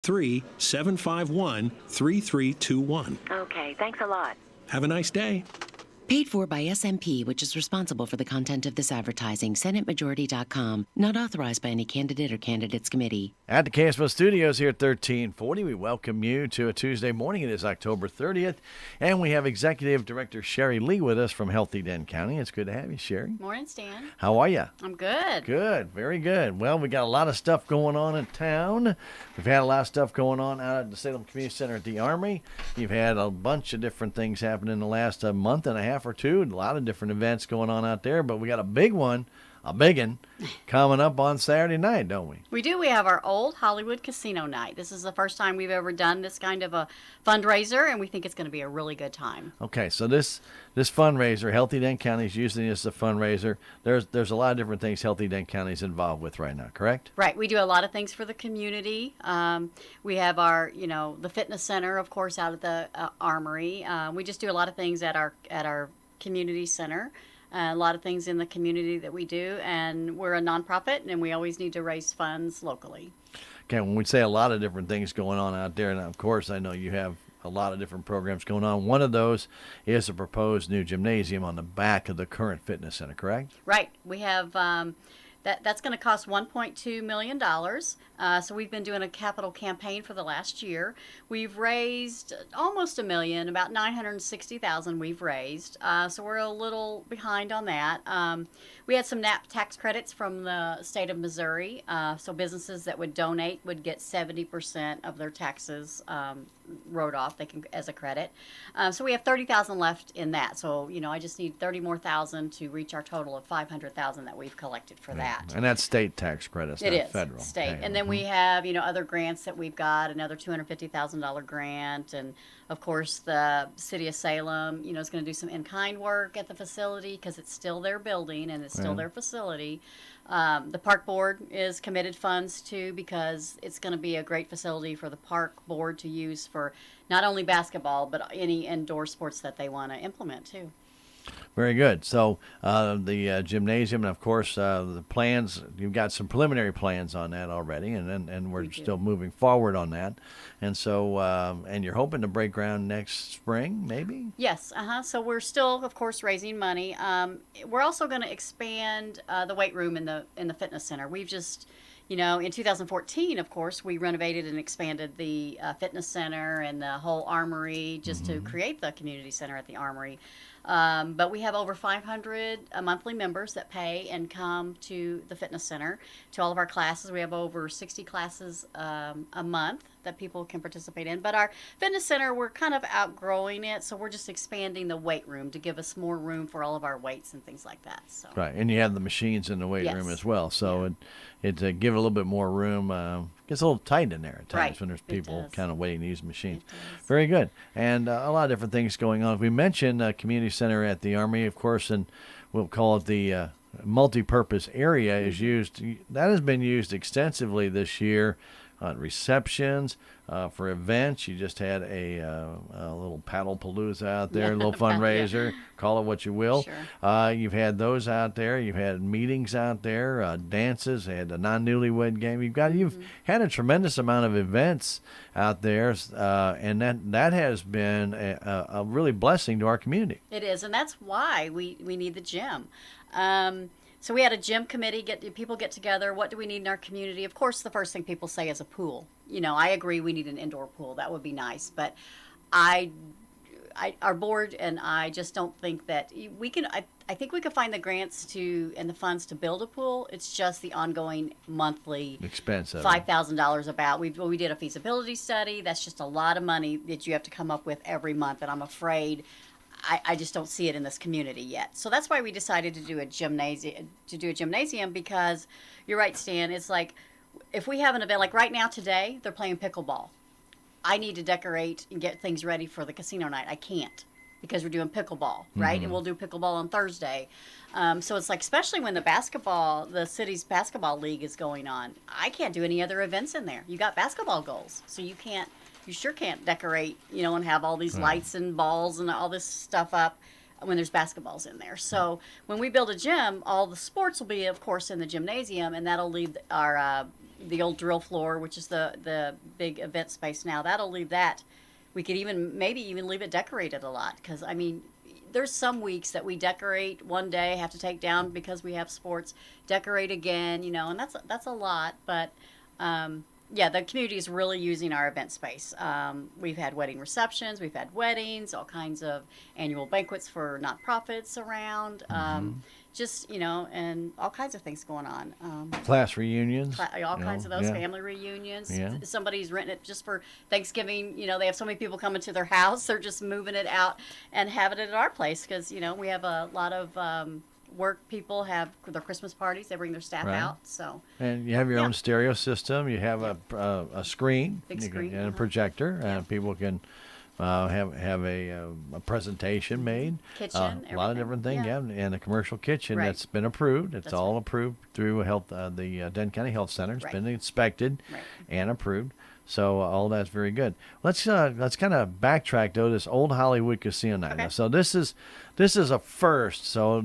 833-751-3321. Okay, thanks a lot. Have a nice day. Paid for by SMP, which is responsible for the content of this advertising. SenateMajority.com. Not authorized by any candidate or candidates committee. At the KSMO studios here at 1340, we welcome you to a Tuesday morning. It is October 30th, and we have Executive Director Sherry Lee with us from Healthy Dent County. It's good to have you, Sherry. Morning, Stan. How are you? I'm good. Good, very good. Well, we got a lot of stuff going on in town. We've had a lot of stuff going on out at the Salem Community Center at the Armory. You've had a bunch of different things happen in the last month and a half or two. A lot of different events going on out there, but we got a big one, coming up on Saturday night, don't we? We do. We have our Old Hollywood Casino Night. This is the first time we've ever done this kind of a fundraiser, and we think it's going to be a really good time. Okay, so this fundraiser, Healthy Dent County is using this as a fundraiser. There's a lot of different things Healthy Dent County is involved with right now, correct? Right. We do a lot of things for the community. We have our, the fitness center, of course, out at the Armory. We just do a lot of things at our community center. A lot of things in the community that we do, and we're a nonprofit, and we always need to raise funds locally. Okay, when we say a lot of different things going on out there, and of course I know you have a lot of different programs going on. One of those is a proposed new gymnasium on the back of the current fitness center, correct? Right. We have that's going to cost $1.2 million. So we've been doing a capital campaign for the last year. We've raised almost $1 million, about $960,000 we've raised. So we're a little behind on that. We had some NAP tax credits from the state of Missouri. So businesses that would donate would get 70% of their taxes wrote off. They can as a credit. So we have $30,000 left in that. So I just need $30,000 more to reach our total of $500,000 that we've collected for that. And that's state tax credits, it not is federal. State. Okay. And then we have other grants that we've got, another $250,000 grant, and of course the city of Salem is going to do some in-kind work at the facility because it's still their building and it's still their facility. The park board is committed funds too because it's going to be a great facility for the park board to use for not only basketball but any indoor sports that they want to implement too. Very good. So the gymnasium, and of course the plans, you've got some preliminary plans on that already, and we're still moving forward on that. And so, and you're hoping to break ground next spring, maybe? Yes. So we're still, of course, raising money. We're also going to expand the weight room in the fitness center. We've just... in 2014, of course, we renovated and expanded the fitness center and the whole Armory just to create the community center at the Armory. But we have over 500 monthly members that pay and come to the fitness center, to all of our classes. We have over 60 classes a month that people can participate in. But our fitness center, we're kind of outgrowing it, so we're just expanding the weight room to give us more room for all of our weights and things like that. So. Right, and you have the machines in the weight room as well, so it give it a little bit more room. Gets a little tight in there at times when there's people kind of waiting to use the machine. Very good, and a lot of different things going on. We mentioned community center at the Army, of course, and we'll call it the multi-purpose area is used. That has been used extensively this year. Receptions, for events. You just had a little paddle palooza out there, a little fundraiser, call it what you will. Sure. You've had those out there. You've had meetings out there, dances. They had a non-newlywed game. You've had a tremendous amount of events out there, and that has been a really blessing to our community. It is, and that's why we need the gym. So we had a gym committee, people get together. What do we need in our community? Of course, the first thing people say is a pool. I agree we need an indoor pool. That would be nice. But our board and I just don't think that we can. I think we could find the grants and the funds to build a pool. It's just the ongoing monthly expense of $5,000 about. We did a feasibility study. That's just a lot of money that you have to come up with every month, and I'm afraid I just don't see it in this community yet. So that's why we decided to do a gymnasium because you're right, Stan. It's like if we have an event like right now today, they're playing pickleball. I need to decorate and get things ready for the casino night. I can't because we're doing pickleball, right? And we'll do pickleball on Thursday. So it's like, especially when the city's basketball league is going on, I can't do any other events in there. You got basketball goals, so you sure can't decorate, and have all these lights and balls and all this stuff up when there's basketballs in there. So when we build a gym, all the sports will be, of course, in the gymnasium, and that'll leave our the old drill floor, which is the big event space now. That'll leave that. We could maybe even leave it decorated a lot, because I mean, there's some weeks that we decorate one day, have to take down because we have sports, decorate again, and that's a lot. But yeah, the community is really using our event space. We've had wedding receptions, we've had weddings, all kinds of annual banquets for nonprofits around. Just, and all kinds of things going on. Class reunions. All kinds of those, family reunions. Yeah. Somebody's renting it just for Thanksgiving. They have so many people coming to their house. They're just moving it out and having it at our place because, we have a lot of work people have their Christmas parties. They bring their staff out. So. And you have your own stereo system. You have a screen. Big screen. And a projector. And people can have a presentation made. Kitchen, a lot of different things, and a commercial kitchen that's been approved. It's all approved through the Dent County Health Center. It's been inspected and approved. So all that's very good. Let's kind of backtrack though. This Old Hollywood Casino Night. Okay. So this is a first. So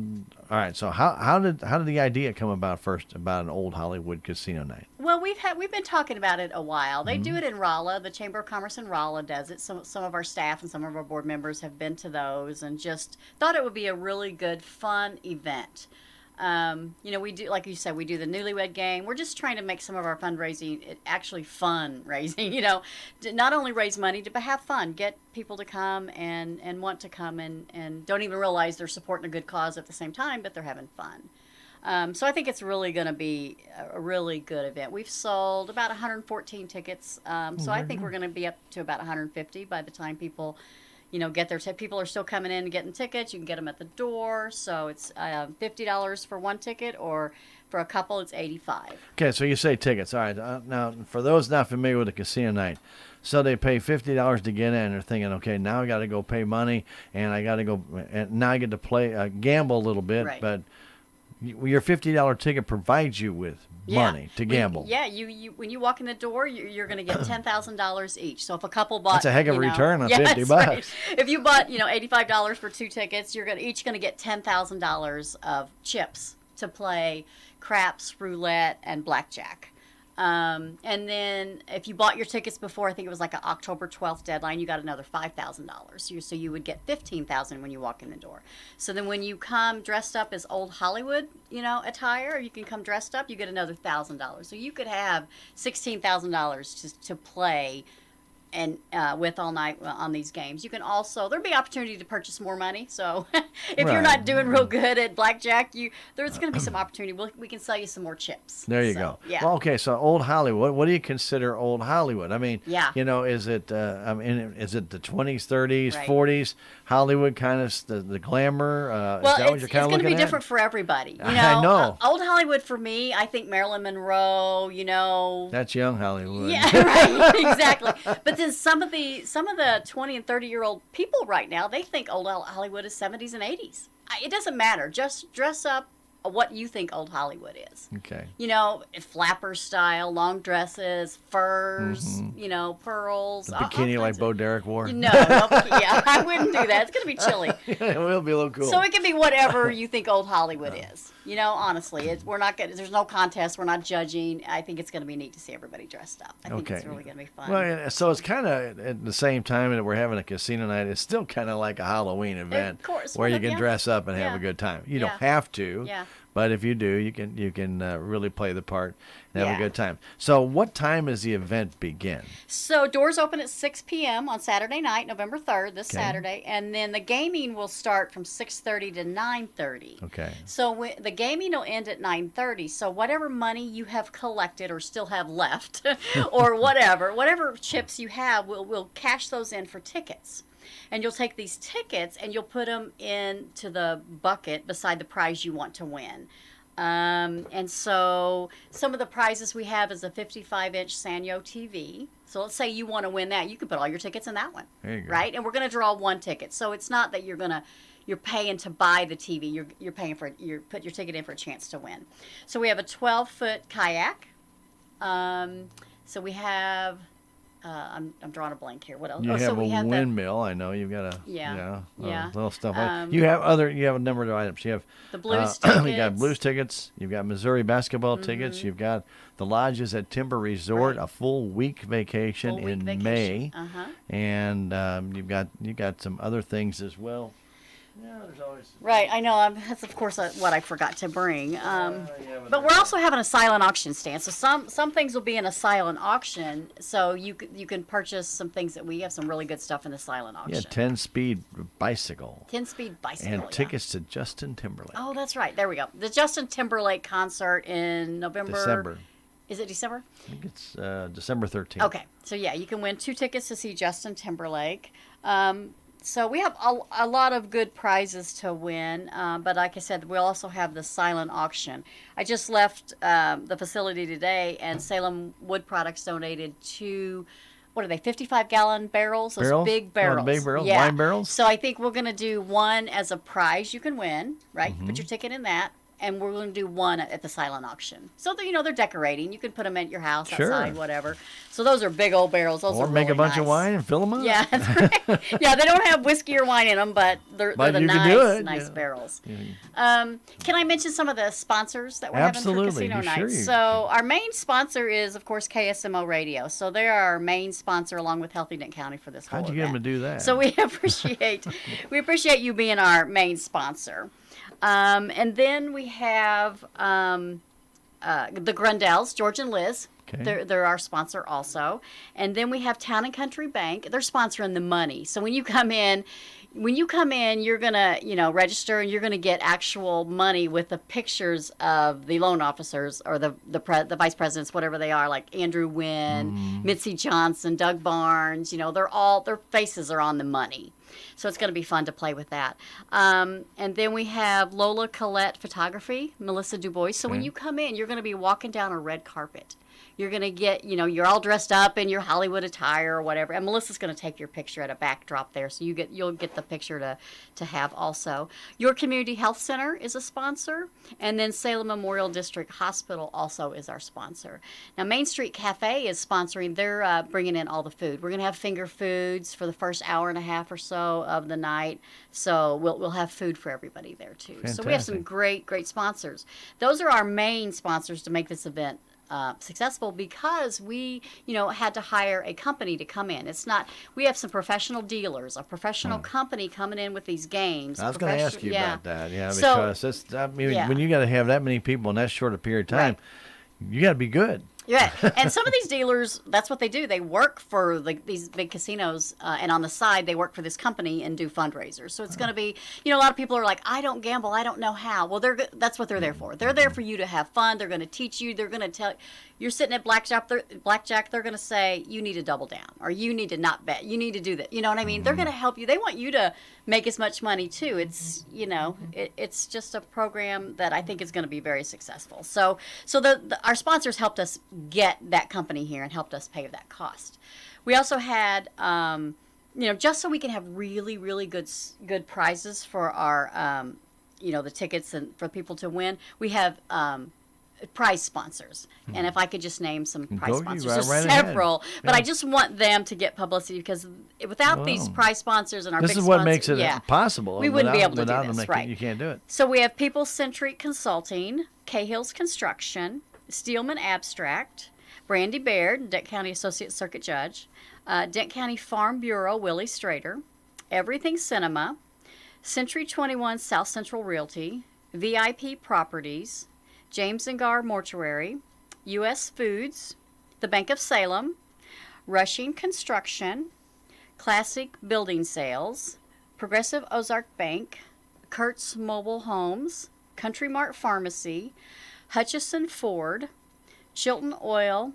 all right. So how did the idea come about first about an Old Hollywood Casino Night? Well, we've been talking about it a while. They do it in Rolla. The Chamber of Commerce in Rolla does it. Some of our staff and some of our board members have been to those and just thought it would be a really good, fun event. We do, like you said, we do the newlywed game. We're just trying to make some of our fundraising actually fun raising, to not only raise money, but have fun, get people to come and want to come and don't even realize they're supporting a good cause at the same time, but they're having fun. So I think it's really going to be a really good event. We've sold about 114 tickets. So I think we're going to be up to about 150 by the time people get their people are still coming in and getting tickets. You can get them at the door. So it's $50 for one ticket, or for a couple, it's $85. Okay, so you say tickets. All right. Now, for those not familiar with the casino night, so they pay $50 to get in. And they're thinking, okay, now I got to go pay money, and I got to go, and now I get to play gamble a little bit. Right. But your $50 ticket provides you with money to gamble. You when you walk in the door, you're going to get $10,000 each. So if a couple bought, that's a heck of a return on $50. Right. If you bought, $85 for two tickets, you're each going to get $10,000 of chips to play craps, roulette, and blackjack. And then if you bought your tickets before, I think it was like an October 12th deadline, you got another $5,000. So you would get $15,000 when you walk in the door. So then when you come dressed up as Old Hollywood, attire, you can come dressed up, you get another $1,000. So you could have $16,000 to play and with all night on these games. You can also, there'll be opportunity to purchase more money. So if you're not doing real good at blackjack, there's going to be some opportunity. We can sell you some more chips. There you go. Yeah. Well, okay, so Old Hollywood. What do you consider Old Hollywood? I mean, is it is it the 20s, 30s, 40s Hollywood kind of the glamour? Well, is that what you're kind of looking at? It's going to be different for everybody. I know. Old Hollywood for me, I think Marilyn Monroe. That's young Hollywood. Yeah, right. Exactly. But then some of the 20 and 30-year-old people right now, they think Old Hollywood is 70s and 80s. It doesn't matter. Just dress up what you think Old Hollywood is. Okay. Flapper style, long dresses, furs, pearls. The bikini like Bo Derek wore. No bikini. Yeah, I wouldn't do that. It's going to be chilly. It will be a little cool. So it can be whatever you think Old Hollywood is. Honestly, we're not good. There's no contest. We're not judging. I think it's going to be neat to see everybody dressed up. I think it's really going to be fun. Well, so it's kind of at the same time that we're having a casino night. It's still kind of like a Halloween event, of course, where you can dress up and have a good time. You don't have to. Yeah. But if you do, you can really play the part and have a good time. So what time does the event begin? So doors open at 6 p.m. on Saturday night, November 3rd, this Saturday. And then the gaming will start from 6:30 to 9:30. Okay. So the gaming will end at 9:30. So whatever money you have collected or still have left or whatever chips you have, we'll cash those in for tickets. And you'll take these tickets and you'll put them into the bucket beside the prize you want to win. And so some of the prizes we have is a 55-inch Sanyo TV. So let's say you want to win that. You can put all your tickets in that one. There you go. Right? And we're going to draw one ticket. So it's not that you're paying to buy the TV. You're paying you put your ticket in for a chance to win. So we have a 12-foot kayak. So we have I'm drawing a blank here. What else? You Oh, have so a we have windmill. I know you've got Yeah. little stuff. You have a number of items. You have the Blues tickets. You got Blues tickets. You've got Missouri basketball tickets. You've got the lodges at Timber Resort, a full week vacation in May, and you've got some other things as well. Yeah, there's always Right, I know. That's of course what I forgot to bring. But we're also having a silent auction stand. So some things will be in a silent auction. So you can purchase some things that we have some really good stuff in the silent auction. Yeah, 10-speed bicycle. 10-speed bicycle. And tickets to Justin Timberlake. Oh, that's right. There we go. The Justin Timberlake concert in November. December. Is it December? I think it's December 13th. Okay, so yeah, you can win 2 tickets to see Justin Timberlake. So we have a lot of good prizes to win, but like I said, we'll also have the silent auction. I just left the facility today, and Salem Wood Products donated 2, what are they, 55-gallon barrels? Those big barrels. Oh, big barrels, yeah. wine barrels? So I think we're going to do one as a prize you can win, right? Put your ticket in that. And we're going to do one at the silent auction. So, they're decorating. You can put them at your house, outside, whatever. So those are big old barrels. Those or are make really a bunch nice. of wine and fill them up. Yeah, that's right. Yeah, they don't have whiskey or wine in them, but they're the nice barrels. Can I mention some of the sponsors that we're having for Casino Nights? So our main sponsor is, of course, KSMO Radio. So they are our main sponsor along with Healthy Dent County for this whole How'd you get them to do that? So we appreciate you being our main sponsor. And then we have the Grundells, George and Liz. Okay. They're our sponsor also. And then we have Town and Country Bank. They're sponsoring the money. So when you come in, you're going to, register, and you're going to get actual money with the pictures of the loan officers or the vice presidents, whatever they are, like Andrew Wynn, Mitzi Johnson, Doug Barnes. Their faces are on the money. So it's going to be fun to play with that. And then we have Lola Collette Photography, Melissa Dubois. So when you come in, you're going to be walking down a red carpet. You're going to get, you're all dressed up in your Hollywood attire or whatever. And Melissa's going to take your picture at a backdrop there. So you'll get the picture to have also. Your Community Health Center is a sponsor. And then Salem Memorial District Hospital also is our sponsor. Now, Main Street Cafe is sponsoring. They're bringing in all the food. We're going to have finger foods for the first hour and a half or so of the night. So we'll have food for everybody there, too. Fantastic. So we have some great sponsors. Those are our main sponsors to make this event successful, because we, had to hire a company to come in. It's not, we have some professional dealers, a professional company coming in with these games. I was going to ask you about that, because when you got to have that many people in that short a period of time, you got to be good. Yeah, and some of these dealers, that's what they do. They work for these big casinos, and on the side, they work for this company and do fundraisers. So it's going to be, a lot of people are like, I don't gamble, I don't know how. Well, that's what they're there for. They're there for you to have fun. They're going to teach you. They're going to tell you're sitting at blackjack. They're going to say you need to double down, or you need to not bet. You need to do that. You know what I mean? They're going to help you. They want you to make as much money too. It's it's just a program that I think is going to be very successful. So our sponsors helped us get that company here and helped us pay that cost. We also had, just so we can have really, really good prizes for our, the tickets and for people to win, we have prize sponsors. And if I could just name some prize sponsors, there's several, but I just want them to get publicity, because without these prize sponsors and our big sponsors, this is what makes it possible. We wouldn't be able to do this, right? You can't do it. So we have People Centric Consulting, Cahill's Construction, Steelman Abstract, Brandy Baird, Dent County Associate Circuit Judge, Dent County Farm Bureau, Willie Strader, Everything Cinema, Century 21 South Central Realty, VIP Properties, James and Gar Mortuary, U.S. Foods, the Bank of Salem, Rushing Construction, Classic Building Sales, Progressive Ozark Bank, Kurtz Mobile Homes, Country Mart Pharmacy, Hutchison Ford, Chilton Oil,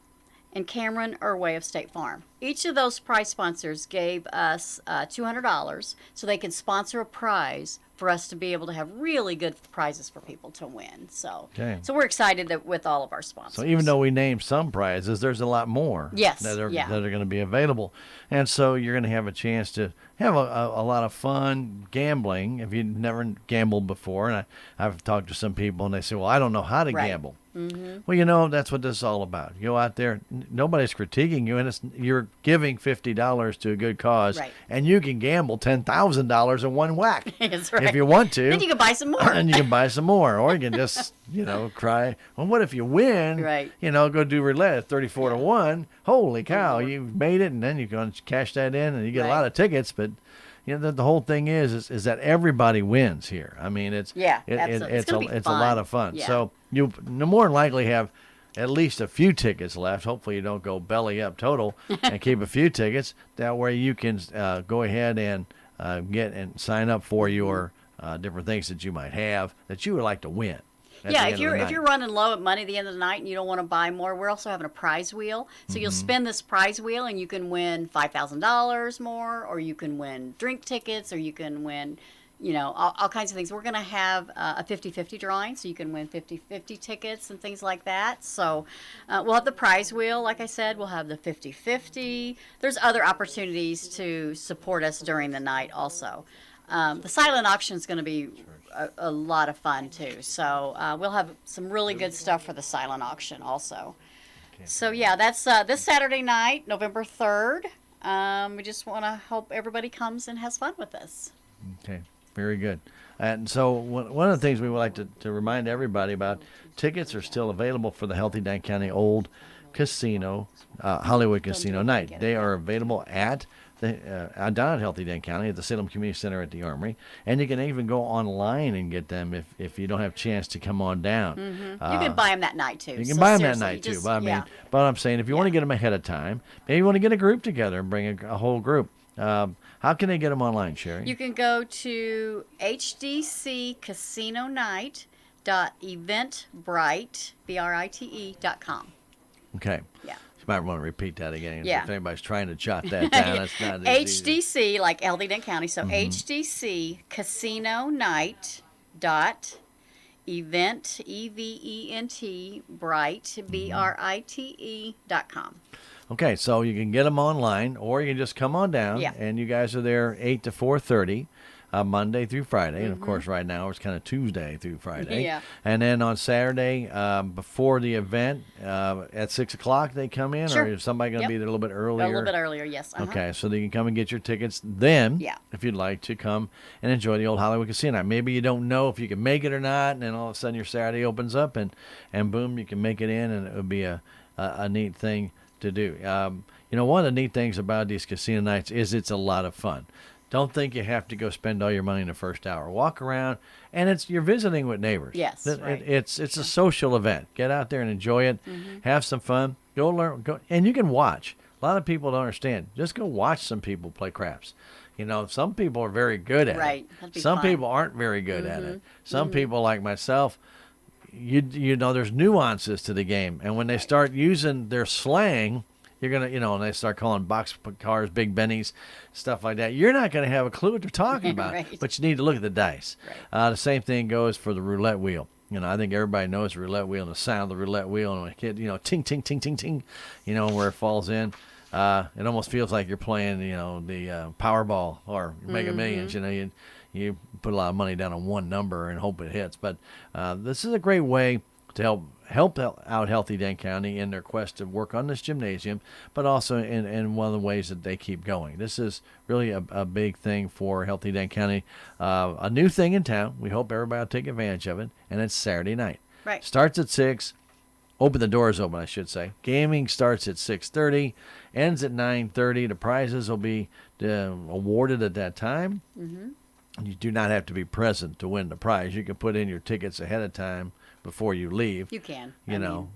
and Cameron Irway of State Farm. Each of those prize sponsors gave us $200 so they could sponsor a prize for us to be able to have really good prizes for people to win. So we're excited with all of our sponsors. So even though we named some prizes, there's a lot more that are going to be available. And so you're going to have a chance to have a lot of fun gambling if you've never gambled before. And I've talked to some people, and they say, well, I don't know how to gamble. Mm-hmm. Well, that's what this is all about. You go out there, nobody's critiquing you, and you're giving $50 to a good cause, Right. and you can gamble $10,000 in one whack. That's right. If you want to. Then you can buy some more. And you can buy some more, or you can just, cry. Well, what if you win? Right. Go do roulette, 34-1. Holy cow, you made it, and then you can cash that in, and you get a lot of tickets. But the whole thing is that everybody wins here. I mean, absolutely. It's a lot of fun. Yeah. So you more than likely have at least a few tickets left. Hopefully you don't go belly up total and keep a few tickets. That way you can go ahead and get and sign up for your different things that you might have that you would like to win. If you're running low at money at the end of the night and you don't want to buy more, we're also having a prize wheel. So you'll spin this prize wheel and you can win $5,000 more, or you can win drink tickets, or you can win, all kinds of things. We're going to have a 50-50 drawing, so you can win 50-50 tickets and things like that. So we'll have the prize wheel, like I said. We'll have the 50-50. There's other opportunities to support us during the night also. The silent auction is going to be a lot of fun too. So we'll have some really good stuff for the silent auction also. Okay. So that's this Saturday night, November 3rd. We just want to hope everybody comes and has fun with us. Okay, very good. And so one of the things we would like to remind everybody about, tickets are still available for the Healthy Dent County Old Casino, Hollywood Casino Night. They are available at down at Healthy Dent County at the Salem Community Center at the Armory, and you can even go online and get them if you don't have a chance to come on down. You can buy them that night too. You can buy them that night too. But I'm saying if you want to get them ahead of time, maybe you want to get a group together and bring a whole group. How can they get them online, Sherry? You can go to hdccasinonight.eventbrite.com. Okay. Yeah. You might want to repeat that again. Yeah. If anybody's trying to jot that down, that's not as easy. HDC, like Healthy Dent County, so HDC Casino Night dot event, EVENT, Bright, BRITE.com. Okay, so you can get them online, or you can just come on down, and you guys are there 8 to 4:30. Monday through Friday, and of course right now it's kind of Tuesday through Friday. Yeah. And then on Saturday, before the event, at 6 o'clock they come in, Sure. or is somebody going to be there a little bit earlier? A little bit earlier, yes. Okay, so they can come and get your tickets then, if you'd like to come and enjoy the old Hollywood Casino. Maybe you don't know if you can make it or not, and then all of a sudden your Saturday opens up, and boom, you can make it in, and it would be a neat thing to do. One of the neat things about these casino nights is it's a lot of fun. Don't think you have to go spend all your money in the first hour. Walk around, and you're visiting with neighbors. Yes, right. It's a social event. Get out there and enjoy it. Have some fun. Go learn. And you can watch. A lot of people don't understand. Just go watch some people play craps. Some people are very good at right. it. That'd be Some fun. people aren't very good at it. Some people, like myself, there's nuances to the game, and when they start using their slang, you're going to, and they start calling box cars Big Bennies, stuff like that. You're not going to have a clue what they're talking about, Right. but you need to look at the dice. Right. The same thing goes for the roulette wheel. I think everybody knows the roulette wheel and the sound of the roulette wheel, and when it hit, ting, ting, ting, ting, ting, where it falls in. It almost feels like you're playing, the Powerball or Mega Millions. You put a lot of money down on one number and hope it hits. But this is a great way to help out Healthy Dent County in their quest to work on this gymnasium, but also in one of the ways that they keep going. This is really a big thing for Healthy Dent County, a new thing in town. We hope everybody will take advantage of it, and it's Saturday night. Right. Starts at 6. The doors open, I should say. Gaming starts at 6:30, ends at 9:30. The prizes will be awarded at that time. You do not have to be present to win the prize. You can put in your tickets ahead of time before you leave. You can. You're going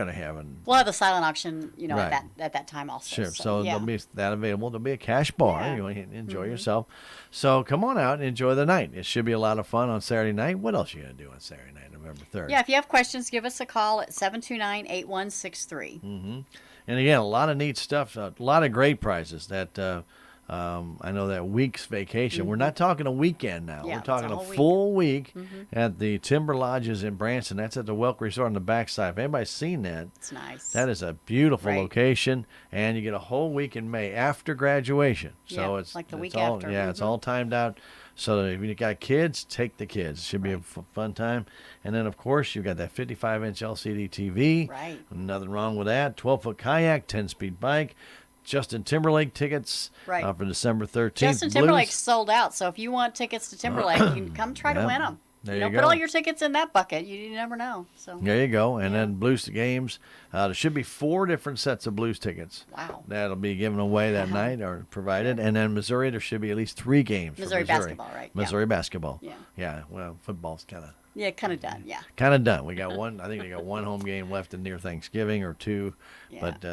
to have we'll have the silent auction, Right. at that time also. Sure. So there'll be that available. There'll be a cash bar. Yeah. You want to enjoy yourself. So come on out and enjoy the night. It should be a lot of fun on Saturday night. What else are you going to do on Saturday night, November 3rd? Yeah, if you have questions, give us a call at 729-8163. And again, a lot of neat stuff. A lot of great prizes that I know that week's vacation. We're not talking a weekend now. Yeah, We're talking it's a a whole full week at the Timber Lodges in Branson. That's at the Welk Resort on the backside. If anybody's seen that, It's nice. that is a beautiful Right. location, and you get a whole week in May after graduation. So Yeah, it's like the week all, after. Yeah, it's all timed out. So if you got kids, take the kids. It should be a fun time. And then, of course, you've got that 55-inch LCD TV. Right. Nothing wrong with that. 12-foot kayak, 10-speed bike, Justin Timberlake tickets Right. for December 13th. Justin Timberlake sold out, so if you want tickets to Timberlake, you can come try to win them. There you Put go. all your tickets in that bucket. You never know. So There you go. And then Blues games. There should be 4 different sets of Blues tickets. Wow. That'll be given away that night or provided. And then Missouri, there should be at least 3 games. Missouri for Missouri basketball, right? Missouri basketball. Yeah. Yeah. Well, football's kind of done. Yeah. done. We got one. I think they got 1 home game left in near Thanksgiving or 2, Yeah. but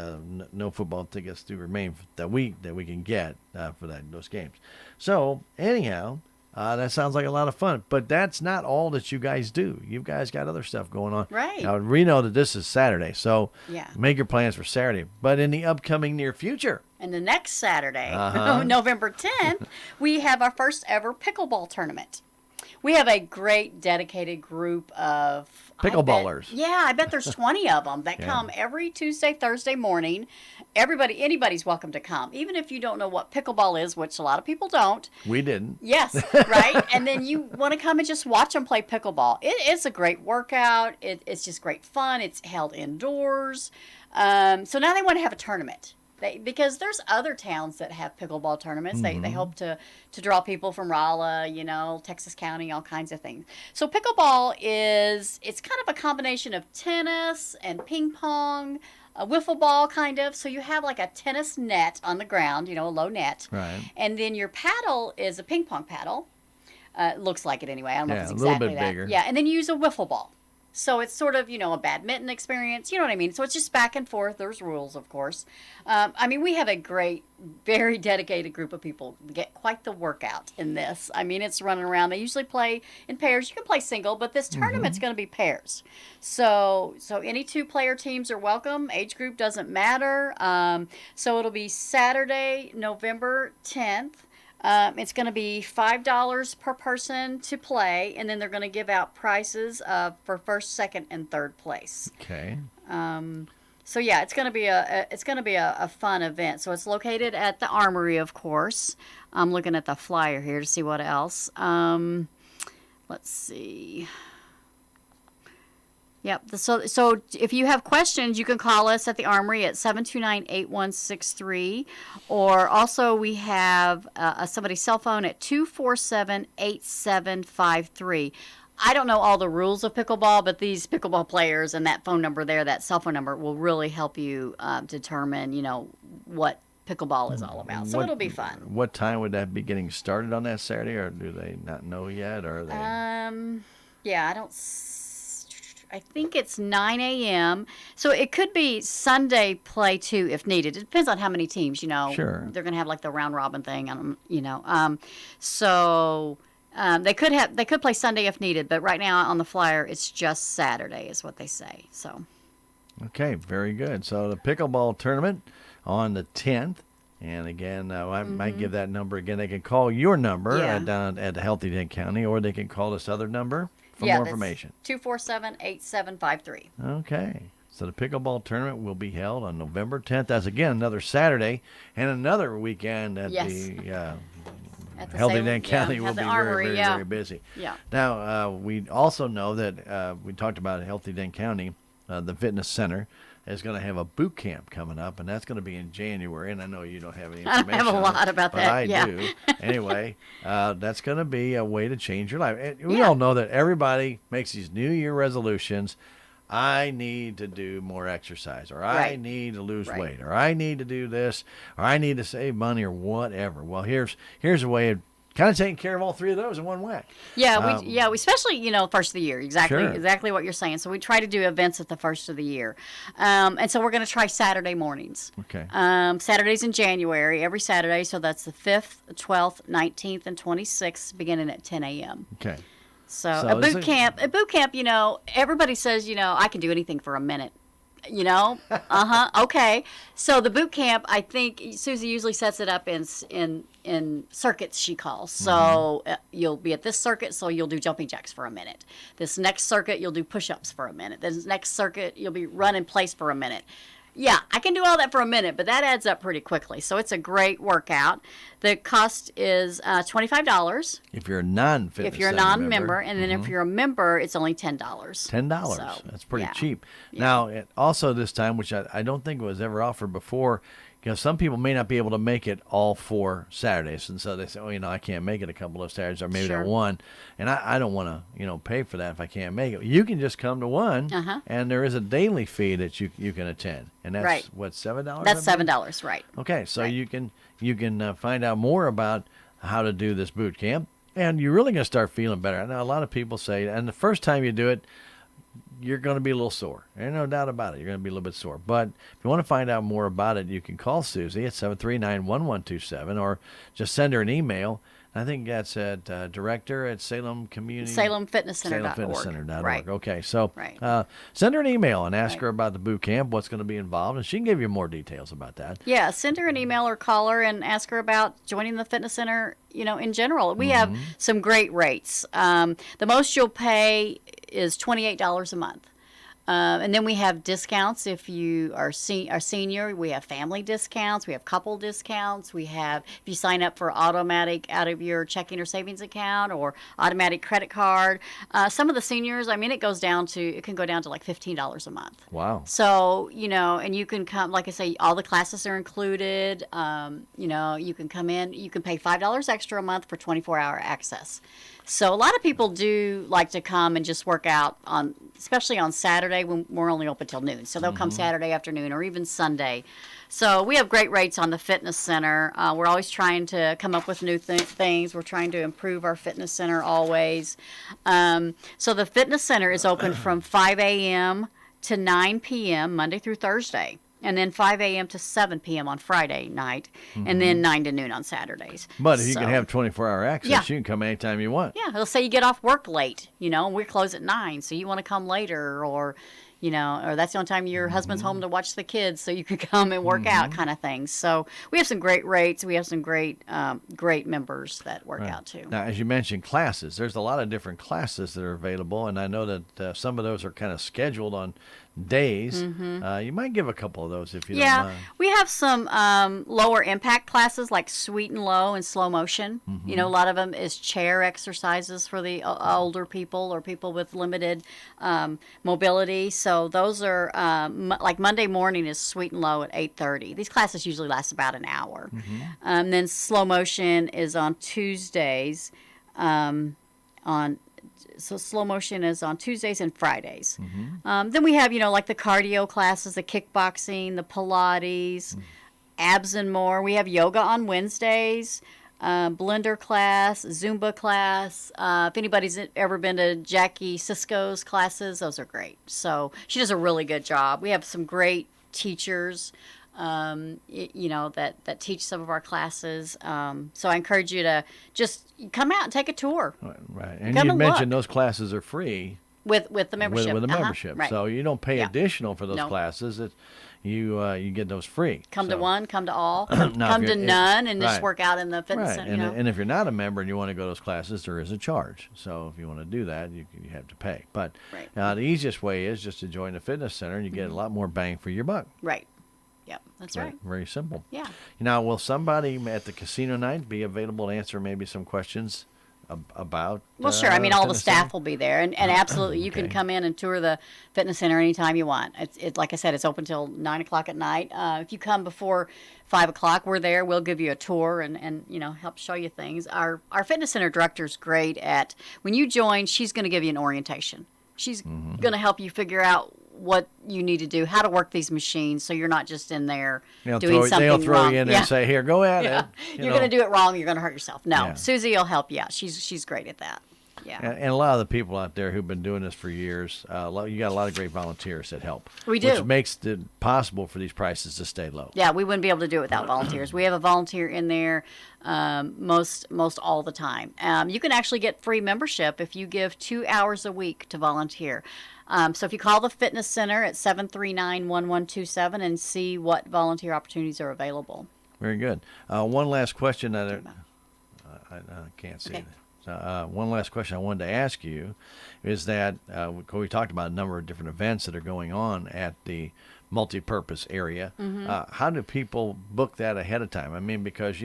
no football tickets do remain that we can get for those games. So anyhow, that sounds like a lot of fun. But that's not all that you guys do. You guys got other stuff going on. Right. Now we know that this is Saturday, so Yeah. make your plans for Saturday. But in the upcoming near future, And the next Saturday, Uh-huh. November 10th, we have our first ever pickleball tournament. We have a great dedicated group of Pickleballers. I bet there's 20 of them that Yeah. come every Tuesday, Thursday morning. Anybody's welcome to come, even if you don't know what pickleball is, which a lot of people don't. we didn't. Yes, right. And then you want to come and just watch them play pickleball. It is a great workout. It's just great fun. It's held indoors. So now they want to have a tournament. Because there's other towns that have pickleball tournaments. They hope to draw people from Rolla, Texas County, all kinds of things. So pickleball it's kind of a combination of tennis and ping pong, a wiffle ball kind of. So you have like a tennis net on the ground, a low net. Right. And then your paddle is a ping pong paddle. It looks like it anyway. I don't know if it's a little exactly bit that. bigger. Yeah, and then you use a wiffle ball. So it's sort of, a badminton experience. You know what I mean? So it's just back and forth. There's rules, of course. We have a great, very dedicated group of people that get quite the workout in this. It's running around. They usually play in pairs. You can play single, but this tournament's going to be pairs. So any 2-player teams are welcome. Age group doesn't matter. So it'll be Saturday, November 10th. It's going to be $5 per person to play, and then they're going to give out prizes for first, second, and third place. Okay. So yeah, it's going to be a fun event. So it's located at the Armory, of course. I'm looking at the flyer here to see what else. Let's see. Yep. So if you have questions, you can call us at the Armory at 729-8163. Or also we have somebody's cell phone at 247-8753. I don't know all the rules of pickleball, but these pickleball players and that phone number there, that cell phone number, will really help you determine, what pickleball is all about. So it'll be fun. What time would that be getting started on that Saturday, or do they not know yet? Or are they? Yeah, I think it's 9 a.m. So it could be Sunday play too if needed. It depends on how many teams, Sure. They're going to have like the round robin thing, they could play Sunday if needed, but right now on the flyer it's just Saturday is what they say. So Okay, very good. So the pickleball tournament on the 10th. And again, I might give that number again. They can call your number down at the Healthy Dent County, or they can call this other number for more information. 247-8753. Okay. So the pickleball tournament will be held on November 10th. That's, again, another Saturday and another weekend at the Healthy Dent County will be Armory, very, very busy. Yeah. Now, we also know that we talked about Healthy Dent County, the fitness center is going to have a boot camp coming up, and that's going to be in January. And I know you don't have any information. I don't have a lot about but that. I do. Anyway, that's going to be a way to change your life. And we all know that everybody makes these New Year resolutions. I need to do more exercise, or I need to lose weight, or I need to do this, or I need to save money, or whatever. Well, here's a way of kind of taking care of all 3 of those in one whack. Yeah, we especially first of the year. Exactly what you're saying. So we try to do events at the first of the year, and so we're going to try Saturday mornings. Okay. Saturdays in January, every Saturday. So that's the 5th, 12th, 19th, and 26th, beginning at 10 a.m. Okay. So a boot camp, everybody says, I can do anything for a minute. Okay. So the boot camp, I think Susie usually sets it up in circuits, she calls. So you'll be at this circuit, so you'll do jumping jacks for a minute. This next circuit, you'll do push-ups for a minute. This next circuit, you'll be run in place for a minute. Yeah, I can do all that for a minute, but that adds up pretty quickly. So it's a great workout. The cost is $25. If you're a non-fitness If you're a non-member, and then if you're a member, it's only $10. $10. So, That's pretty cheap. Yeah. Now, also this time, which I don't think was ever offered before, because some people may not be able to make it all 4 Saturdays, and so they say, oh, I can't make it a couple of Saturdays, or maybe Sure. they're one, and I don't want to, pay for that if I can't make it. You can just come to one, and there is a daily fee that you can attend, and that's Right. what, $7? That's $7, right? Okay, so Right. you can find out more about how to do this boot camp, and you're really going to start feeling better. I know a lot of people say, and the first time you do it, you're going to be a little sore. There's no doubt about it. You're going to be a little bit sore. But if you want to find out more about it, you can call Susie at 739-1127 or just send her an email. I think that's at director at Salem Community. SalemFitnessCenter.org. SalemFitnessCenter.org. Right. Okay, so Right. send her an email and ask Right. her about the boot camp, what's going to be involved, and she can give you more details about that. Yeah, send her an email or call her and ask her about joining the fitness center, in general. We have some great rates. The most you'll pay is $28 a month. And then we have discounts if you are a senior. We have family discounts. We have couple discounts. We have, if you sign up for automatic out of your checking or savings account or automatic credit card. Some of the seniors, it can go down to like $15 a month. Wow. So, and you can come, like I say, all the classes are included. You can come in, you can pay $5 extra a month for 24-hour access. So a lot of people do like to come and just work out especially on Saturday when we're only open till noon. So they'll come Saturday afternoon or even Sunday. So we have great rates on the fitness center. We're always trying to come up with new things. We're trying to improve our fitness center always. So the fitness center is open from 5 a.m. to 9 p.m. Monday through Thursday. And then 5 a.m. to 7 p.m. on Friday night, and then 9 to noon on Saturdays. But if you can have 24-hour access, Yeah. you can come anytime you want. Yeah, let's say you get off work late, and we close at 9, so you want to come later, or that's the only time your husband's home to watch the kids, so you can come and work out, kind of things. So we have some great rates. We have some great members that work out too. Now, as you mentioned, classes. There's a lot of different classes that are available, and I know that some of those are kind of scheduled on days. You might give a couple of those if you don't mind. We have some lower impact classes like sweet and low and slow motion. A lot of them is chair exercises for the older people or people with limited mobility. So those are like Monday morning is sweet and low at 8:30. These classes usually last about an hour. Then slow motion is on Tuesdays. So slow motion is on Tuesdays and Fridays. Then we have, like the cardio classes, the kickboxing, the Pilates, abs and more. We have yoga on Wednesdays, blender class, Zumba class. If anybody's ever been to Jackie Sisko's classes, those are great. So she does a really good job. We have some great teachers. That teach some of our classes. So I encourage you to just come out and take a tour. Right. And you mentioned those classes are free. With the membership. With the membership. Right. So you don't pay additional for those classes. You get those free. Come to one, come to all, come to none, and just work out in the fitness center. And if you're not a member and you want to go to those classes, there is a charge. So if you want to do that, you have to pay. But the easiest way is just to join the fitness center, and you get a lot more bang for your buck. Right. Yep, that's right. Very simple. Yeah. Now, will somebody at the casino night be available to answer maybe some questions about? Well, sure. All the staff will be there, and absolutely, you can come in and tour the fitness center anytime you want. It's like I said, it's open till 9 o'clock at night. If you come before 5 o'clock, we're there. We'll give you a tour and help show you things. Our fitness center director's great at when you join. She's going to give you an orientation. She's going to help you figure out what you need to do, how to work these machines, so you're not just in there doing something wrong. They'll throw you in there and say, "Here, go at it." You're going to do it wrong. You're going to hurt yourself. No, Susie will help you out. She's great at that. Yeah. And a lot of the people out there who've been doing this for years, you got a lot of great volunteers that help. We do. Which makes it possible for these prices to stay low. Yeah, we wouldn't be able to do it without volunteers. We have a volunteer in there most all the time. You can actually get free membership if you give 2 hours a week to volunteer. So if you call the fitness center at 739-1127 and see what volunteer opportunities are available. Very good. One last question that I can't see. Okay. One last question I wanted to ask you is that we talked about a number of different events that are going on at the multi-purpose area. How do people book that ahead of time? Because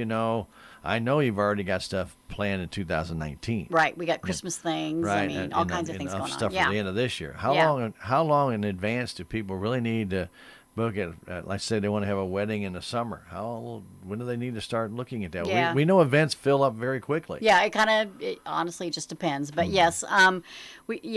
I know you've already got stuff planned in 2019. Right, we got Christmas things. Right, all kinds of things going on. Stuff for the end of this year. How long in advance do people really need to book it. Let's say they want to have a wedding in the summer. When do they need to start looking at that? Yeah. We know events fill up very quickly. Yeah, it honestly just depends. But yes,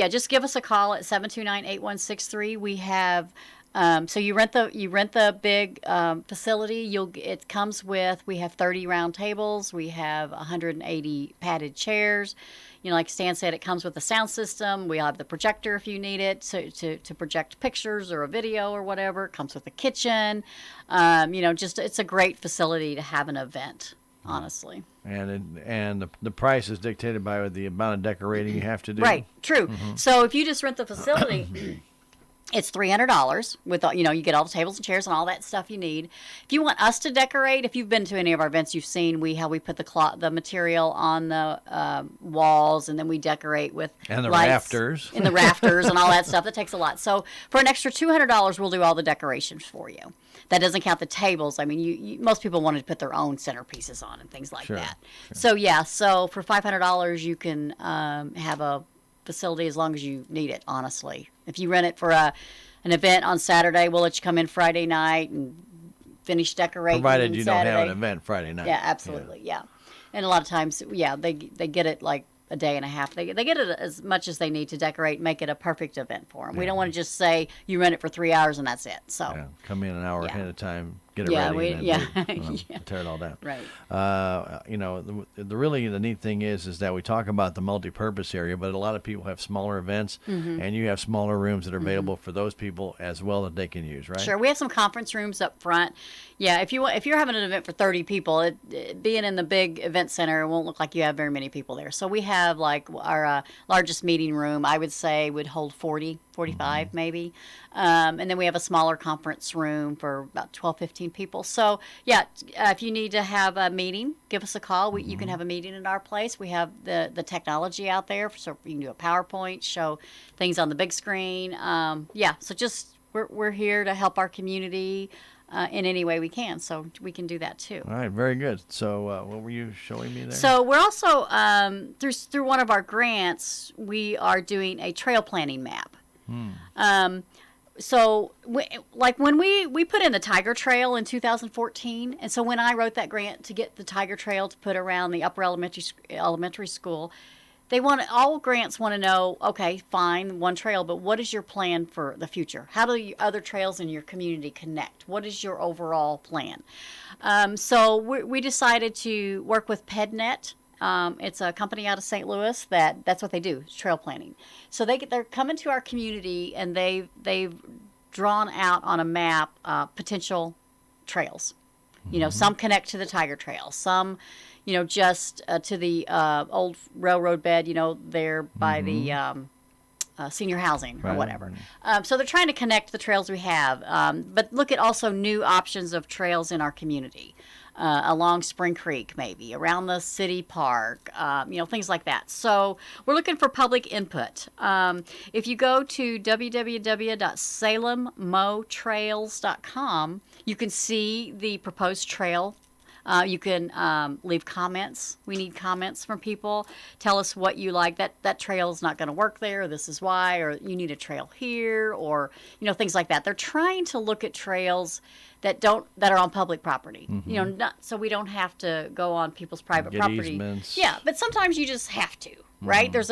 just give us a call at 729-8163. We have so you rent the big facility. It comes with, we have 30 round tables. We have 180 padded chairs. Like Stan said, it comes with a sound system. We have the projector if you need it to project pictures or a video or whatever. It comes with a kitchen. It's a great facility to have an event, honestly. And the price is dictated by the amount of decorating you have to do. Right, true. So if you just rent the facility, it's $300 with you get all the tables and chairs and all that stuff you need. If you want us to decorate, if you've been to any of our events, you've seen how we put the material on the walls, and then we decorate with and the lights rafters and the rafters and all that stuff. That takes a lot. So for an extra $200, we'll do all the decorations for you. That doesn't count the tables. I mean, most people wanted to put their own centerpieces on and things like that. Sure. So for $500, you can have a facility as long as you need it, honestly. If you rent it for an event on Saturday, we'll let you come in Friday night and finish decorating. Provided you Saturday. don't have an event Friday night. Yeah, absolutely. Yeah. And a lot of times, they get it like a day and a half. They get it as much as they need to decorate, make it a perfect event for them. We don't want to just say you rent it for 3 hours and that's it. So come in an hour ahead of time, get it ready, and then tear it all down. Right. The neat thing is that we talk about the multi-purpose area, but a lot of people have smaller events, and you have smaller rooms that are available for those people as well that they can use, right? Sure. We have some conference rooms up front. Yeah, if you're having an event for 30 people, being in the big event center, it won't look like you have very many people there. So we have like our largest meeting room, I would say, would hold 45 maybe. And then we have a smaller conference room for about 12, 15 people. So, if you need to have a meeting, give us a call. You can have a meeting at our place. We have the technology out there, so you can do a PowerPoint, show things on the big screen. So just we're here to help our community in any way we can. So we can do that too. All right, very good. So what were you showing me there? So we're also, through one of our grants, we are doing a trail planning map. So, when we put in the Tiger Trail in 2014, and so when I wrote that grant to get the Tiger Trail to put around the upper elementary school, all grants want to know, okay, fine, one trail, but what is your plan for the future? How do other trails in your community connect? What is your overall plan? So we decided to work with PedNet. It's a company out of St. Louis that's what they do, is trail planning. So they're coming to our community, and they've drawn out on a map potential trails. Some connect to the Tiger Trail, some just to the old railroad bed, there by the senior housing or whatever. So they're trying to connect the trails we have, but look at also new options of trails in our community. Along Spring Creek, maybe around the city park, things like that. So we're looking for public input. If you go to www.salemmotrails.com, you can see the proposed trail. You can leave comments. We need comments from people. Tell us what you like. That trail is not going to work there. This is why. Or you need a trail here. Or things like that. They're trying to look at trails that are on public property. So we don't have to go on people's private property. Easements. Yeah, but sometimes you just have to, right? There's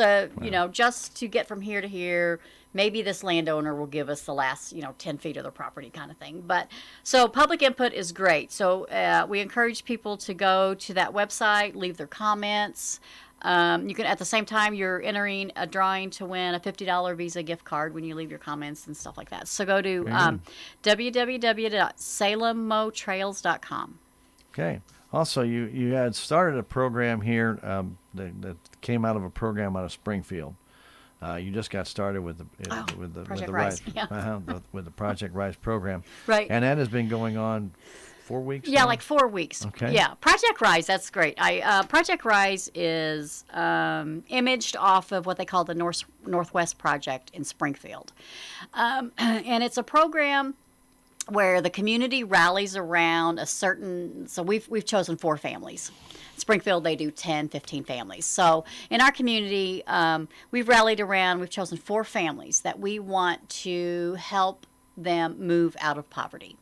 just to get from here to here. Maybe this landowner will give us the last 10 feet of their property, kind of thing. But so public input is great. So we encourage people to go to that website, leave their comments. You can, at the same time, you're entering a drawing to win a $50 Visa gift card when you leave your comments and stuff like that. So go to www.salemmotrails.com. Okay. Also, you had started a program here that came out of a program out of Springfield. You just got started with the Project Rise, yeah. with the Project Rise program, right? And that has been going on 4 weeks. Yeah, now? like 4 weeks. Okay. Yeah, Project Rise. That's great. Project Rise is imaged off of what they call the Northwest Project in Springfield, and it's a program where the community rallies around a certain. So we've chosen 4 families. Springfield, they do 10, 15 families. So in our community, we've rallied around, we've chosen 4 families that we want to help them move out of poverty.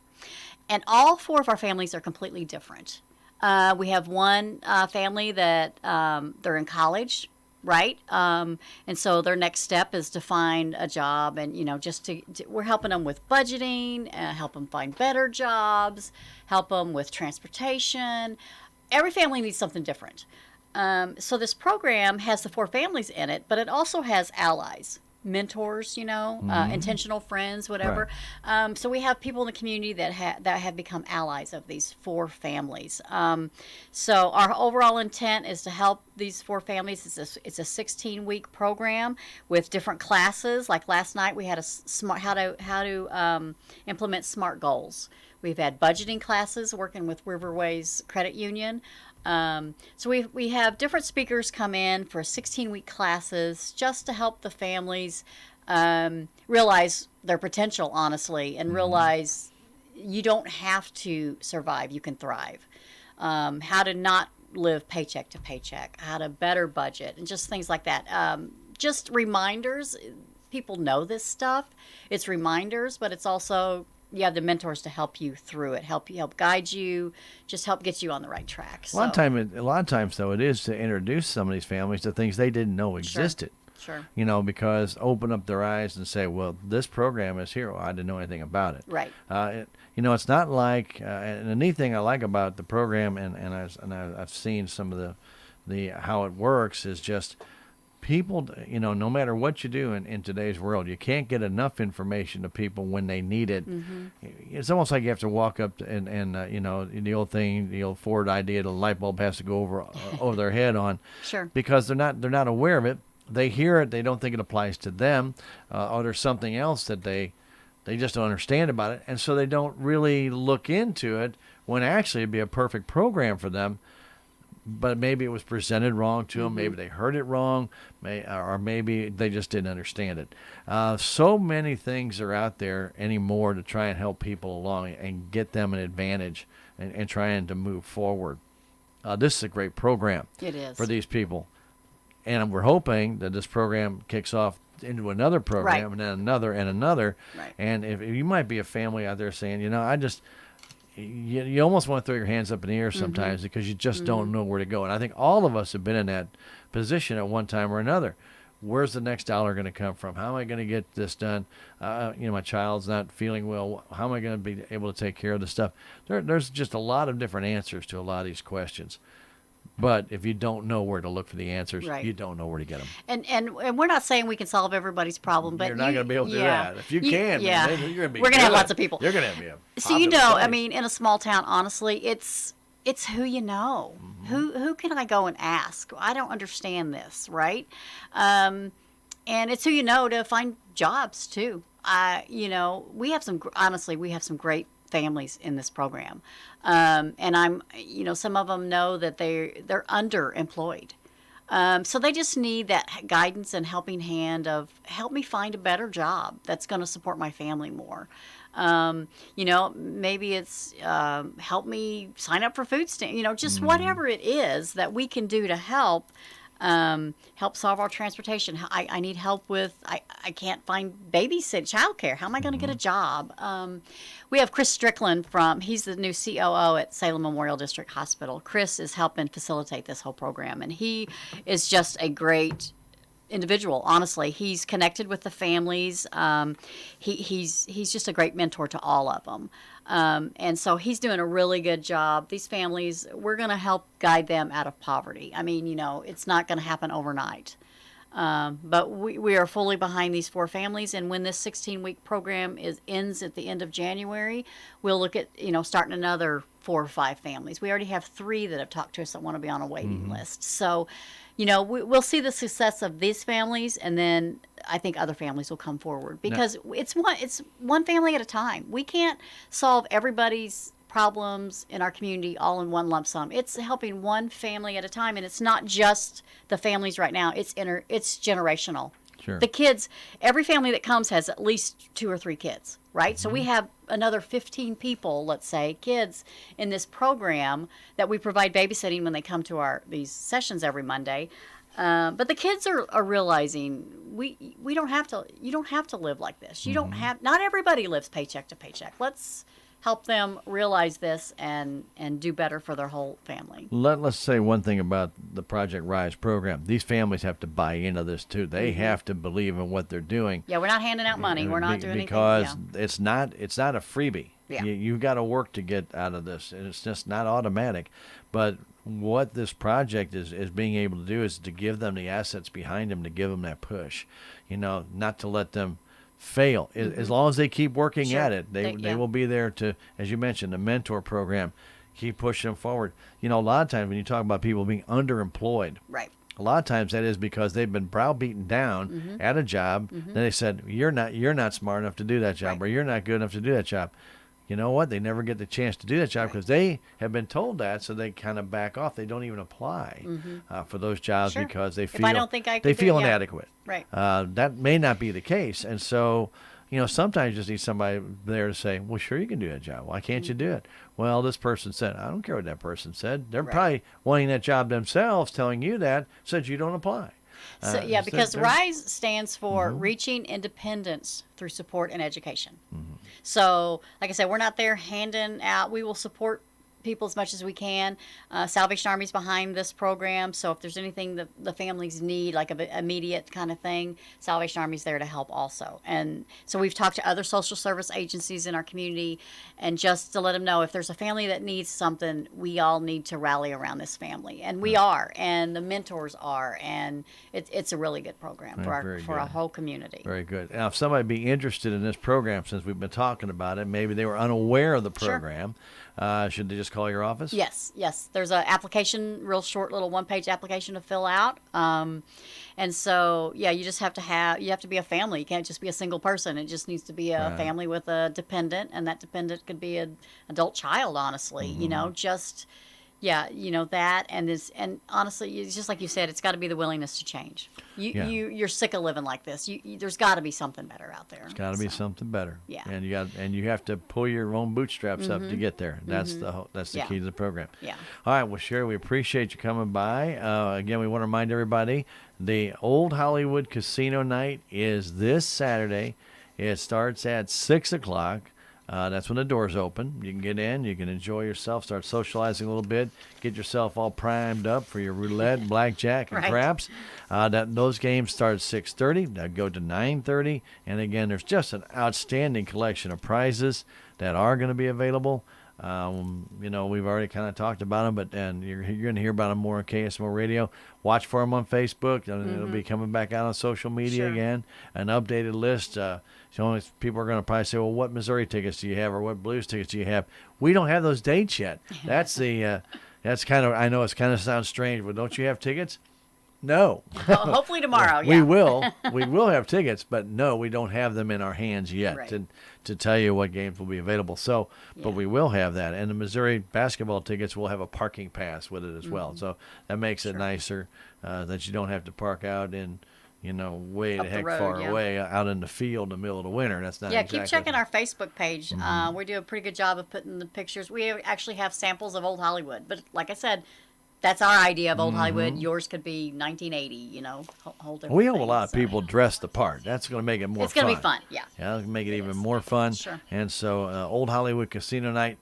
And all 4 of our families are completely different. We have one family that they're in college, right? And so their next step is to find a job, and we're helping them with budgeting, help them find better jobs, help them with transportation. Every family needs something different. So this program has the 4 families in it, but it also has allies, mentors, intentional friends, whatever. Right. So we have people in the community that have become allies of these 4 families. So our overall intent is to help these 4 families. It's a 16-week program with different classes. Like last night, we had how to implement SMART goals. We've had budgeting classes working with Riverways Credit Union. So we have different speakers come in for 16-week classes just to help the families realize their potential, honestly, and realize you don't have to survive, you can thrive. How to not live paycheck to paycheck, how to better budget, and just things like that. Just reminders. People know this stuff. It's reminders, but it's also you have the mentors to help you through it, help guide you, just help get you on the right track. So. A lot of times, though, it is to introduce some of these families to things they didn't know existed. Sure. Because open up their eyes and say, well, this program is here. Well, I didn't know anything about it. Right. It's not like, and the neat thing I like about the program, and I've seen some of the how it works is just people, no matter what you do in today's world, you can't get enough information to people when they need it. Mm-hmm. It's almost like you have to walk up and the old Ford idea, the light bulb has to go over their head on. Sure. Because they're not aware of it. They hear it, they don't think it applies to them, or there's something else that they just don't understand about it, and so they don't really look into it when actually it'd be a perfect program for them. But maybe it was presented wrong to them. Maybe they heard it wrong, or maybe they just didn't understand it. So many things are out there anymore to try and help people along and get them an advantage and trying to move forward. This is a great program. It is. For these people. And we're hoping that this program kicks off into another program, right. and then another and another. Right. And if you might be a family out there saying, you almost want to throw your hands up in the air sometimes because you just don't know where to go. And I think all of us have been in that position at one time or another. Where's the next dollar going to come from? How am I going to get this done? My child's not feeling well. How am I going to be able to take care of this stuff? There's just a lot of different answers to a lot of these questions. But if you don't know where to look for the answers, right. you don't know where to get them. And we're not saying we can solve everybody's problem, but you're not going to be able to do that. If you can, yeah. man, you're going to be. We're going to have lots of people. You're going to have So in a small town, honestly, it's who you know. Mm-hmm. Who can I go and ask? I don't understand this, right? And it's who you know to find jobs too. We have some great families in this program. And some of them know that they're underemployed. So they just need that guidance and helping hand of help me find a better job that's going to support my family more. Maybe it's help me sign up for food stamps, just whatever it is that we can do to help solve our transportation. I need help with, I can't find childcare. How am I going to get a job? We have Chris Strickland he's the new COO at Salem Memorial District Hospital. Chris is helping facilitate this whole program, and he is just a great individual. Honestly, he's connected with the families. He's just a great mentor to all of them. And so he's doing a really good job. These families, we're going to help guide them out of poverty. I mean, it's not going to happen overnight. But we are fully behind these 4 families. And when this 16-week program ends at the end of January, we'll look at, starting another 4 or 5 families. We already have 3 that have talked to us that want to be on a waiting list. So, we'll see the success of these families, and then I think other families will come forward because it's one family at a time. We can't solve everybody's problems in our community all in one lump sum. It's helping one family at a time, and it's not just the families right now. It's generational. Sure. The kids, every family that comes has at least 2 or 3 kids, right? So we have another 15 people, let's say, kids in this program that we provide babysitting when they come to these sessions every Monday. But the kids are realizing we don't have to. You don't have to live like this. You don't have. Not everybody lives paycheck to paycheck. Let's help them realize this and do better for their whole family. Let's say one thing about the Project Rise program. These families have to buy into this too. They have to believe in what they're doing. Yeah, we're not handing out money. We're not doing anything. Because it's not a freebie. Yeah. You've got to work to get out of this. And it's just not automatic. But what this project is being able to do is to give them the assets behind them, to give them that push. Not to let them fail. As long as they keep working at it, they will be there to, as you mentioned, the mentor program, keep pushing them forward. A lot of times when you talk about people being underemployed, right, a lot of times that is because they've been browbeaten down at a job. Then they said, you're not smart enough to do that job, or you're not good enough to do that job. You know what? They never get the chance to do that job because they have been told that, so they kind of back off. They don't even apply for those jobs because they feel inadequate. Right. That may not be the case, and so sometimes you just need somebody there to say, "Well, sure, you can do that job. Why can't you do it?" Well, this person said, "I don't care what that person said. They're probably wanting that job themselves, telling you that, since you don't apply." So, because RISE stands for Reaching Independence Through Support and Education. So, like I said, we're not there handing out. We will support people as much as we can. Salvation Army's behind this program, so if there's anything that the families need, like an immediate kind of thing, Salvation Army's there to help also. And so we've talked to other social service agencies in our community, and just to let them know if there's a family that needs something, we all need to rally around this family, and we are, and the mentors are, and it's a really good program for our whole community. Very good. Now, if somebody be interested in this program, since we've been talking about it, maybe they were unaware of the program. Should they just call your office? Yes. There's an application, real short little one-page application to fill out. And so, you just have to be a family. You can't just be a single person. It just needs to be a family with a dependent, and that dependent could be an adult child, honestly. That and honestly, it's just like you said, it's got to be the willingness to change. You're sick of living like this. There's got to be something better out there. There's got to be something better. Yeah. And you have to pull your own bootstraps up to get there. That's the key to the program. Yeah. All right. Well, Sherry, we appreciate you coming by. Again, we want to remind everybody the Old Hollywood Casino Night is this Saturday. It starts at 6:00. That's when the doors open. You can get in, you can enjoy yourself, start socializing a little bit, get yourself all primed up for your roulette, blackjack, and craps. Those games start at 6:30. They go to 9:30. And again, there's just an outstanding collection of prizes that are going to be available. We've already kind of talked about them, but you're going to hear about them more on KSMO Radio. Watch for them on Facebook. It'll be coming back out on social media again. An updated list. People are going to probably say, well, what Missouri tickets do you have, or what Blues tickets do you have? We don't have those dates yet. That's that's kind of, I know it's kind of sounds strange, but don't you have tickets? No. Well, hopefully tomorrow, We will have tickets, but no, we don't have them in our hands yet to tell you what games will be available. So, but we will have that. And the Missouri basketball tickets will have a parking pass with it as well. So that makes it nicer that you don't have to park out in, way the heck far away out in the field in the middle of the winter. That's not exactly. Keep checking our Facebook page. We do a pretty good job of putting the pictures. We actually have samples of Old Hollywood. But like I said, that's our idea of Old Hollywood. Yours could be 1980, whole different We have things, a lot of people dressed the part. That's going to make it more fun. It's going to be fun, yeah. Yeah, it'll make it even more fun. Sure. And so Old Hollywood Casino Night,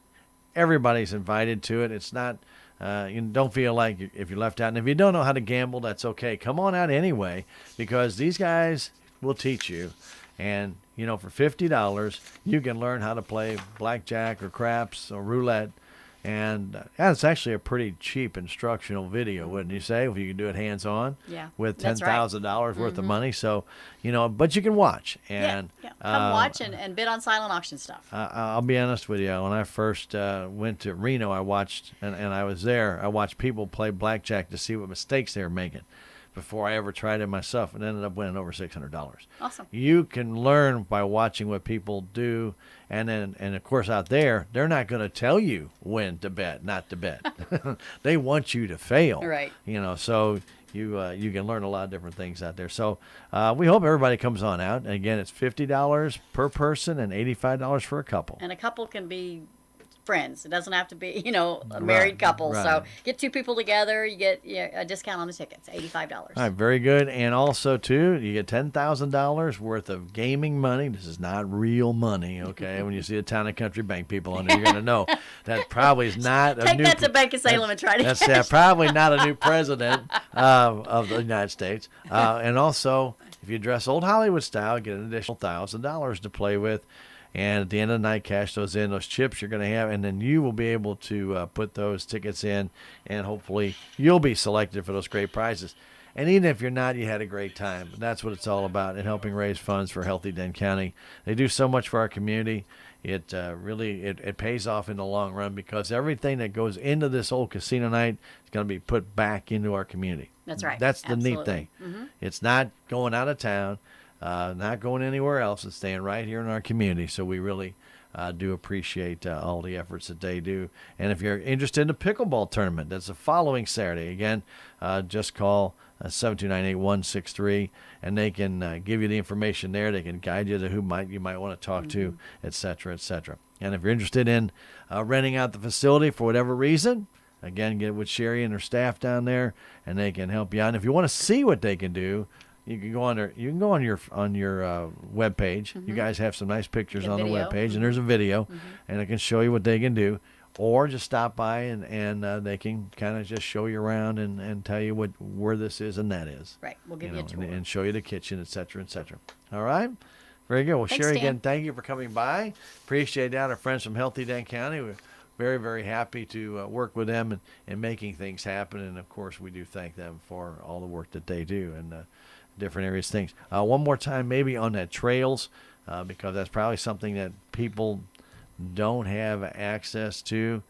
everybody's invited to it. It's not, you don't feel like if you're left out. And if you don't know how to gamble, that's okay. Come on out anyway, because these guys will teach you. And, for $50, you can learn how to play blackjack or craps or roulette. And it's actually a pretty cheap instructional video, wouldn't you say? If you can do it hands-on with $10,000 worth of money. So, but you can watch. And come watch and bid on silent auction stuff. I'll be honest with you. When I first went to Reno, I watched, and I was there, I watched people play blackjack to see what mistakes they were making before I ever tried it myself, and ended up winning over $600. Awesome. You can learn by watching what people do, and of course out there, they're not going to tell you when to bet, not to bet. They want you to fail. Right. So you can learn a lot of different things out there. So we hope everybody comes on out. And again, it's $50 per person and $85 for a couple. And a couple can be friends. It doesn't have to be, a married couple. Right. So get two people together, you get a discount on the tickets, $85. All right, very good. And also, too, you get $10,000 worth of gaming money. This is not real money, okay? When you see the Town and Country Bank people on there, you're going to know that probably is not a Take new... that to Bank of Salem and try to That's probably not a new president of the United States. And also, if you dress Old Hollywood style, get an additional $1,000 to play with. And at the end of the night, cash those in, those chips you're going to have, and then you will be able to put those tickets in, and hopefully you'll be selected for those great prizes. And even if you're not, you had a great time. That's what it's all about, in helping raise funds for Healthy Dent County. They do so much for our community. It really pays off in the long run, because everything that goes into this old casino night is going to be put back into our community. That's right. That's the Absolutely. neat thing. Mm-hmm. It's not going out of town. Not going anywhere else. It's staying right here in our community. So we really do appreciate all the efforts that they do. And if you're interested in the pickleball tournament, that's the following Saturday. Again, just call 729-8163, and they can give you the information there. They can guide you to who you might want to talk to, et cetera, et cetera. And if you're interested in renting out the facility for whatever reason, again, get with Sherry and her staff down there, and they can help you out. And if you want to see what they can do, you can go on there. You can go on your web page. You guys have some nice pictures on the web page, and there's a video, and it can show you what they can do. Or just stop by and they can kind of just show you around and tell you where this is and that is. Right. We'll give you a tour. And show you the kitchen, et cetera, et cetera. All right. Very good. Well, Thanks, Sherry, Dan. again, thank you for coming by. Appreciate that. Our friends from Healthy Dent County. We're very, very happy to work with them and making things happen. And, of course, we do thank them for all the work that they do and different areas, things. One more time, maybe on that trails, because that's probably something that people don't have access to.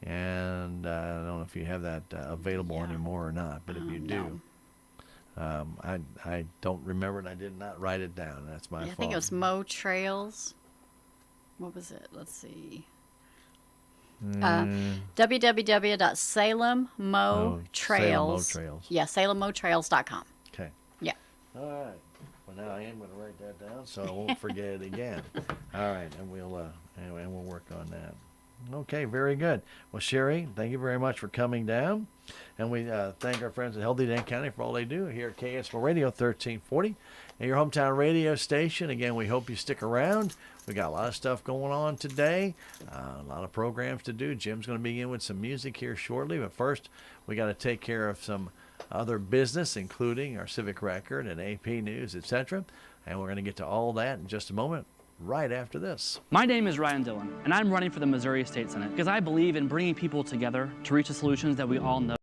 And I don't know if you have that available anymore or not, but if you do, I don't remember, and I did not write it down. That's my fault. I think it was Mo Trails. What was it? Let's see. www.salemmotrails. Yeah, salemmotrails.com. Okay. Yeah. All right. Well, now I am going to write that down so I won't forget it again. All right, and we'll anyway, we'll work on that. Okay, very good. Well, Sherry, thank you very much for coming down, and we thank our friends at Healthy Dent County for all they do here at KSMO Radio 1340, and your hometown radio station. Again, we hope you stick around. We got a lot of stuff going on today, a lot of programs to do. Jim's going to begin with some music here shortly, but first we got to take care of some other business, including our civic record and AP news, etc. And we're going to get to all that in just a moment, right after this. My name is Ryan Dillon, and I'm running for the Missouri State Senate because I believe in bringing people together to reach the solutions that we all know